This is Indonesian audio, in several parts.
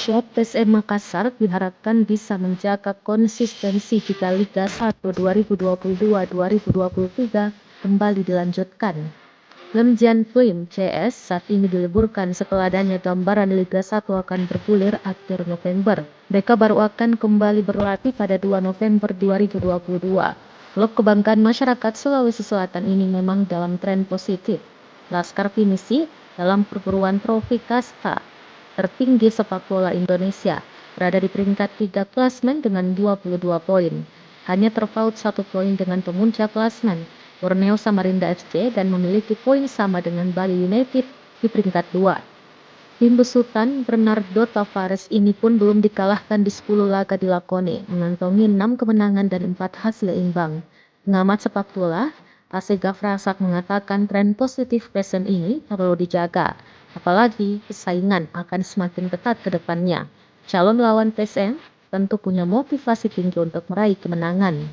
Skuad PSM Makassar diharapkan bisa menjaga konsistensi jika Liga 1 2022-2023 kembali dilanjutkan. Lemjian Film CS saat ini diliburkan setelah adanya gambaran Liga 1 akan bergulir akhir November. Mereka baru akan kembali berlatih pada 2 November 2022. Klub kebanggaan masyarakat Sulawesi Selatan ini memang dalam tren positif. Laskar Pinisi dalam perburuan trofi kasta tertinggi sepak bola Indonesia, berada di peringkat 3 klasmen dengan 22 poin. Hanya terpaut 1 poin dengan pemuncak klasmen, Borneo Samarinda FC, dan memiliki poin sama dengan Bali United di peringkat 2. Tim besutan Bernardo Tavares ini pun belum dikalahkan di 10 laga dilakoni, mengantongi 6 kemenangan dan 4 hasil imbang. Pengamat sepak bola, Asegaf Rasak mengatakan tren positif PSM ini perlu dijaga, apalagi persaingan akan semakin ketat ke depannya. Calon lawan PSM tentu punya motivasi tinggi untuk meraih kemenangan.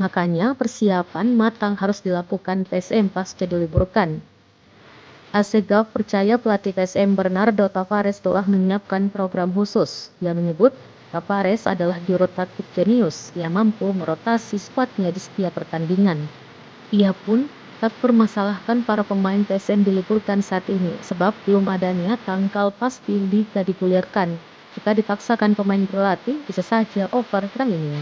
Makanya persiapan matang harus dilakukan PSM pasca diliburkan. Asegaf percaya pelatih PSM Bernardo Tavares telah menyiapkan program khusus. Ia menyebut Tavares adalah juru taktik jenius yang mampu merotasi skuadnya di setiap pertandingan. Ia pun tak permasalahkan para pemain PSM diliburkan saat ini sebab belum adanya tanggal pasti liga digulirkan. Jika dipaksakan pemain berlatih, bisa saja over training.